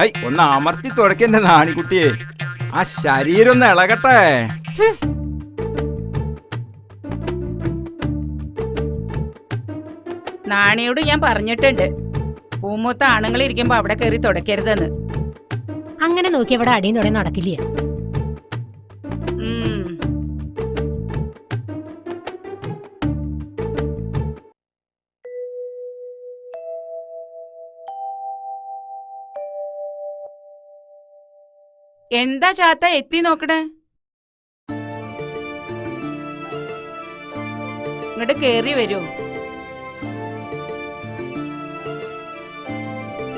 I ഒന്ന് അമർത്തി തുടക്കന്റെ നാണിക്കുട്ടിയെ, ആ ശരീരം ഒന്ന് ഇളകട്ടെ. നാണിയോട് ഞാൻ പറഞ്ഞിട്ടുണ്ട്, പൂമൂത്ത ആണുങ്ങൾ ഇരിക്കുമ്പോ അവിടെ കയറി തുടക്കരുതെന്ന്. അങ്ങനെ നോക്കി ഇവിടെ അടിയും തുടങ്ങി നടക്കില്ല. എന്താ ചാത്ത എത്തി നോക്കണേ? ഇങ്ങോട്ട് കേറി വരൂ.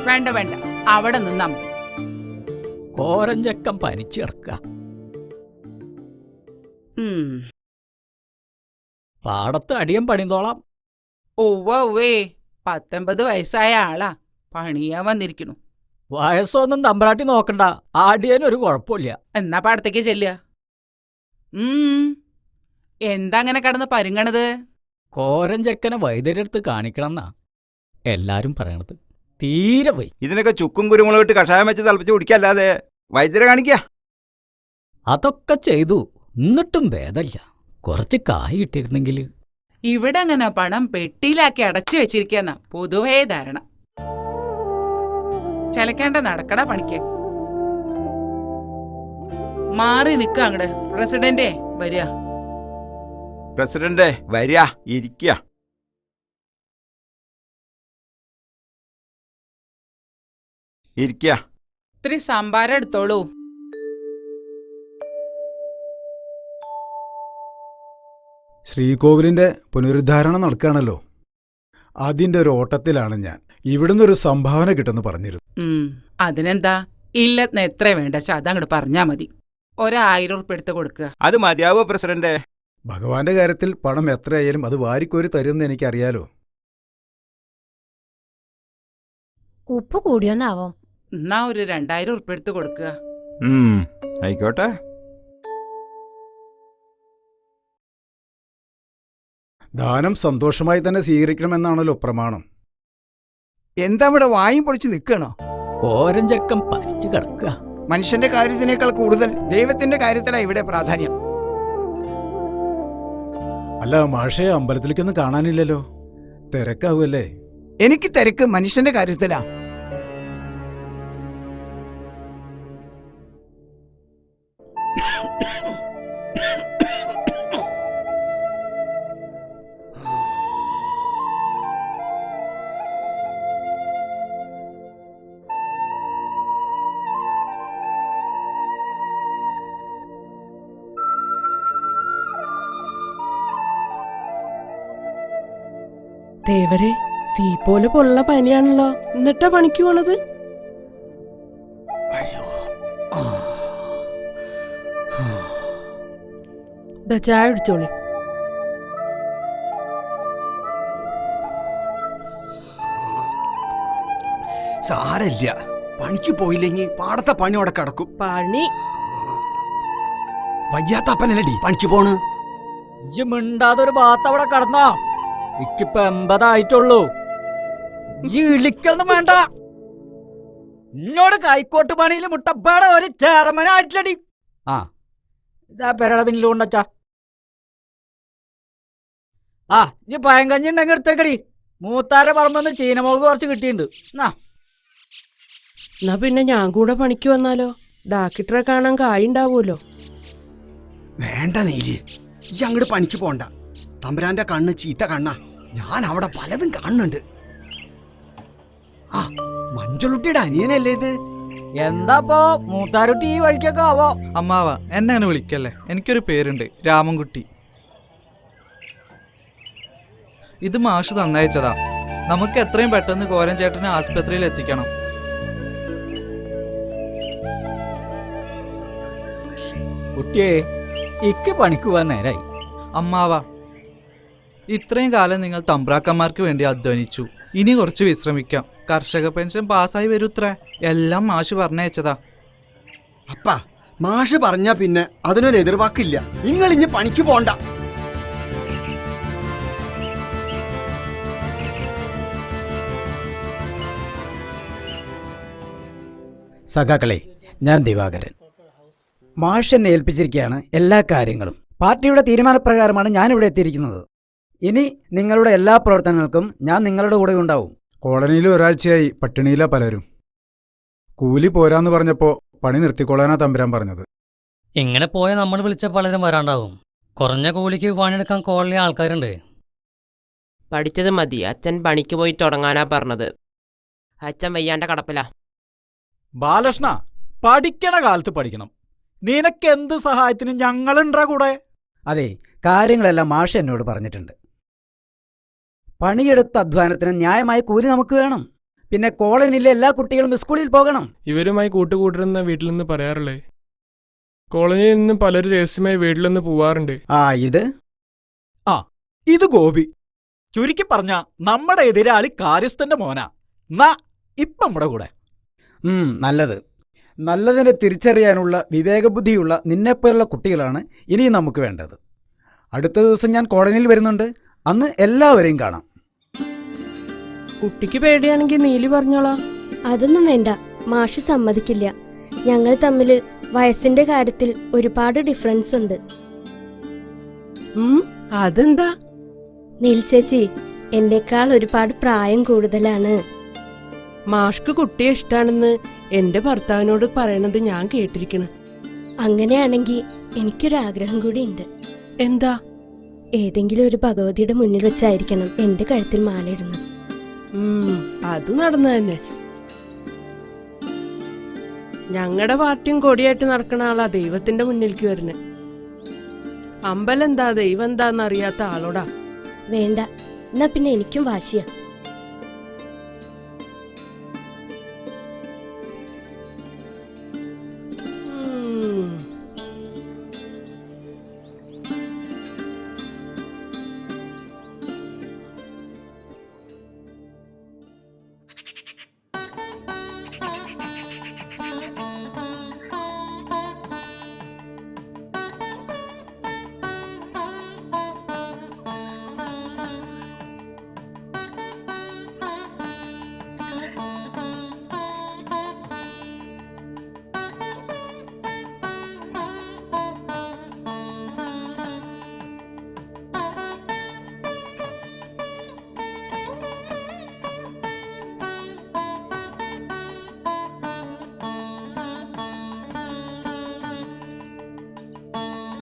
വേണ്ട വേണ്ട, അവിടെ നിന്നാ മതി. കോരഞ്ചക്കം പനിച്ചിറക്ക. പാടത്ത് അടിയം പണിതോളാം. ഒവ്വേ 19 വയസ്സായ ആളാ, പണിയാൻ വന്നിരിക്കണു. വയസ്സൊന്നും തമ്പ്രാട്ടി നോക്കണ്ട, ആടിയനൊരു കുഴപ്പമില്ല. എന്നാ പാടത്തേക്ക് ചെല്ലുക. എന്താ അങ്ങനെ കടന്ന് പരുങ്ങണത്? കോരഞ്ചക്കനെ വൈദ്യരെടുത്ത് കാണിക്കണമെന്നാ എല്ലാരും പറയണത്. തീരെ വൈ. ഇതിനൊക്കെ ചുക്കും കുരുമുളക് ഇട്ട് കഷായം വെച്ച് തിളപ്പിച്ച് കുടിക്കല്ലാതെ വൈദ്യരെ കാണിക്ക. അതൊക്കെ ചെയ്തു, എന്നിട്ടും ഭേദമില്ല. കുറച്ച് കായ് കിട്ടിയിരുന്നെങ്കിൽ. ഇവിടെ അങ്ങനെ പണം പെട്ടിയിലാക്കി അടച്ചു വെച്ചിരിക്കുന്ന പൊതുവേ ധാരണ. ചലക്കേണ്ട നടക്കട പണിക്ക്. മാറി നിക്ക അങ്ങട്. പ്രസിഡന്റേ വരിക. പ്രസിഡന്റ് വരിക, ഇരിക്കുക. ഇരിക്കുക. ഇത്തിരി സംഭാരം എടുത്തോളൂ. ശ്രീകോവിലിന്റെ പുനരുദ്ധാരണം നടക്കുകയാണല്ലോ, അതിന്റെ ഒരു ഓട്ടത്തിലാണ് ഞാൻ. ഇവിടുന്ന് ഒരു സംഭാവന കിട്ടുമെന്ന് പറഞ്ഞിരുന്നു. അതിനെന്താ, ഇല്ലെന്ന് എത്ര വേണ്ടച്ചാ അതങ്ങോട്ട് പറഞ്ഞാ മതി. 1000 ഉറുപ്പിക എടുത്ത് കൊടുക്കുക. അത് മതിയാവോ പ്രസിഡന്റ്? ഭഗവാന്റെ കാര്യത്തിൽ പണം എത്രയായാലും അത് വാരിക്കോരി തരുമെന്ന് എനിക്കറിയാലോ. ഉപ്പ് കൂടിയോന്നാവോ? എന്നാ ഒരു 2000 ഉറുപ്പിക എടുത്ത് കൊടുക്കുക. ആയിക്കോട്ടെ. ദാനം സന്തോഷമായി തന്നെ സ്വീകരിക്കണമെന്നാണല്ലോ പ്രമാണം. എന്താ ഇവിടെ വായും പൊളിച്ച് നിൽക്കണോ? കോരഞ്ചക്കം പനിച്ചു കിടക്കുക. മനുഷ്യന്റെ കാര്യത്തിനേക്കാൾ കൂടുതൽ ദൈവത്തിന്റെ കാര്യത്തിലാണ് ഇവിടെ പ്രാധാന്യം. അല്ല മാഷയെ അമ്പലത്തിലേക്കൊന്നും കാണാനില്ലല്ലോ, തിരക്കാവുമല്ലേ? എനിക്ക് തിരക്ക് മനുഷ്യന്റെ കാര്യത്തിലാ. ദേവരെ, തീ പോലെ പൊള്ള പനിയാണല്ലോ, എന്നിട്ടാ പണിക്ക് പോണത്? ചായ കുടിച്ചോളി. സാരല്ല, പണിക്ക് പോയില്ലെങ്കിൽ പാടത്തെ പണി അവിടെ കിടക്കും. പണി വയ്യാത്തപ്പനല്ലടി പണിക്ക് പോണ്. ഇജ്ജ് മിണ്ടാതെ ഒരു ഭാഗത്ത് അവിടെ കടന്നോ. ഇക്കിപ്പോ 80 ആയിട്ടുള്ളൂ. ഇളിക്കൊന്നും വേണ്ട. എന്നോട് കൈക്കോട്ട് പണിയിൽ മുട്ടപ്പാടെ ഒരു ചേർമനായിട്ടില്ലടി. ആ ഇതാ പെരട പിന്നിൽ കൊണ്ടച്ചാ. ആ ഇനി പയങ്കഞ്ഞി ഉണ്ടെങ്കിൽ എടുത്തേക്കടി. മൂത്താരെ പറമ്പെന്ന് ചീനമുളക് കുറച്ച് കിട്ടിയിട്ടുണ്ട്. എന്നാ പിന്നെ ഞാൻ കൂടെ പണിക്ക് വന്നാലോ? ഡാക്ടറെ കാണാൻ കായുണ്ടാവൂലോ. വേണ്ട നീലി, ഇജ്ജ് അങ്ങോട്ട് പണിക്ക് പോണ്ട. തമ്പുരാന്റെ കണ്ണ് ചീത്ത കണ്ണാ. ഞാൻ അവിടെ പലതും കാണുന്നുണ്ട്. ആ മഞ്ചളുട്ടിയുടെ അനിയനല്ലേ ഇത്? എന്താപ്പോ മൂത്താരുട്ടി ഈ വഴിക്കൊക്കെ ആവോ? അമ്മാവ എന്നെ അങ്ങനെ വിളിക്കല്ലേ, എനിക്കൊരു പേരുണ്ട്, രാമൻകുട്ടി. ഇത് മാഷ് തന്നയച്ചതാ. നമുക്ക് എത്രയും പെട്ടെന്ന് കോരൻ ചേട്ടനെ ആസ്പത്രിയിൽ എത്തിക്കണം. കുട്ടിയെ, ഇക്ക് പണിക്ക് പോവാൻ നേരായി. അമ്മാവ, ഇത്രയും കാലം നിങ്ങൾ തമ്പ്രാക്കന്മാർക്ക് വേണ്ടി അധ്വാനിച്ചു. ഇനി കുറച്ച് വിശ്രമിക്കാം. കർഷക പെൻഷൻ പാസ്സായി വരൂത്രേ. എല്ലാം മാഷ് പറഞ്ഞയച്ചതാ. അപ്പാ, മാഷ് പറഞ്ഞാ പിന്നെ അതിനൊരു എതിർവാക്കില്ല. നിങ്ങൾ ഇനി പണിക്ക് പോണ്ട. സഖാക്കളെ, ഞാൻ ദിവാകരൻ. മാഷ് എന്നെ ഏൽപ്പിച്ചിരിക്കുകയാണ് എല്ലാ കാര്യങ്ങളും. പാർട്ടിയുടെ തീരുമാനപ്രകാരമാണ് ഞാനിവിടെ എത്തിയിരിക്കുന്നത്. ഇനി നിങ്ങളുടെ എല്ലാ പ്രവർത്തനങ്ങൾക്കും ഞാൻ നിങ്ങളുടെ കൂടെ ഉണ്ടാവും. കോളനിയിൽ ഒരാഴ്ചയായി പട്ടിണിയിലാ പലരും. കൂലി പോരാന്ന് പറഞ്ഞപ്പോ പണി നിർത്തിക്കൊള്ളാനാ തമ്പുരാൻ പറഞ്ഞത്. ഇങ്ങനെ പോയാൽ നമ്മൾ വിളിച്ച പലരും വരാണ്ടാവും. കുറഞ്ഞ കൂലിക്ക് പണിയെടുക്കാൻ കോളനി ആൾക്കാരുണ്ട്. പഠിച്ചത് മതി, അച്ഛൻ പണിക്ക് പോയി തുടങ്ങാനാ പറഞ്ഞത്. അച്ഛൻ വയ്യാണ്ട കടപ്പില. ബാലകൃഷ്ണ, പഠിക്കണ കാലത്ത് പഠിക്കണം. നിനക്ക് എന്ത് സഹായത്തിനും ഞങ്ങളുണ്ടാ കൂടെ. അതെ, കാര്യങ്ങളെല്ലാം മാഷ് എന്നോട് പറഞ്ഞിട്ടുണ്ട്. പണിയെടുത്ത അധ്വാനത്തിന് ന്യായമായ കൂലി നമുക്ക് വേണം. പിന്നെ കോളനിയിലെ എല്ലാ കുട്ടികളും സ്കൂളിൽ പോകണം. ഇവരുമായി കൂട്ടുകൂട്ടരെന്ന വീട്ടിൽ നിന്ന് പറയാറില്ലേ? കോളനിയിൽ നിന്നും പലരും രഹസ്യമായി വീട്ടിലൊന്ന് പോവാറുണ്ട്. ഇത് ഗോപി. ചുരുക്കി പറഞ്ഞ നമ്മുടെ എതിരാളി കാര്യസ്ഥന്റെ മോനാ. ഇപ്പം നമ്മുടെ കൂടെ. നല്ലത്. നല്ലതിനെ തിരിച്ചറിയാനുള്ള വിവേകബുദ്ധിയുള്ള നിന്നെപ്പോലുള്ള കുട്ടികളാണ് ഇനിയും നമുക്ക് വേണ്ടത്. അടുത്ത ദിവസം ഞാൻ കോളനിയിൽ വരുന്നുണ്ട്. അന്ന് എല്ലാവരെയും കാണാം. കുട്ടിക്ക് പേടിയാണെങ്കിൽ നീലി പറഞ്ഞോളാം. അതൊന്നും വേണ്ട, മാഷ് സമ്മതിക്കില്ല. ഞങ്ങൾ തമ്മിൽ വയസ്സിന്റെ കാര്യത്തിൽ ഒരുപാട് ഡിഫറൻസ് ഉണ്ട്. അതെന്താ? നീൽ ചേച്ചി എന്നേക്കാൾ ഒരുപാട് പ്രായം കൂടുതലാണ്. മാഷ്ക്ക് കുട്ടിയെ ഇഷ്ടാണെന്ന് എന്റെ ഭർത്താവിനോട് പറയണത് ഞാൻ കേട്ടിരിക്കണ്. അങ്ങനെയാണെങ്കിൽ എനിക്കൊരാഗ്രഹം കൂടി ഉണ്ട്. എന്താ? ഏതെങ്കിലും ഒരു ഭഗവതിയുടെ മുന്നിൽ വെച്ചായിരിക്കണം എന്റെ കഴുത്തിൽ മാലയിടുന്നത്. അത് നടന്നു തന്നെ. ഞങ്ങളുടെ പാർട്ടിയും കൊടിയായിട്ട് നടക്കണ ആളാ ദൈവത്തിന്റെ മുന്നിലേക്ക് വരുന്നേ. അമ്പലം എന്താ ദൈവം എന്താന്ന് അറിയാത്ത ആളോടാ. വേണ്ട, എന്നാ പിന്നെ എനിക്കും വാശിയാ.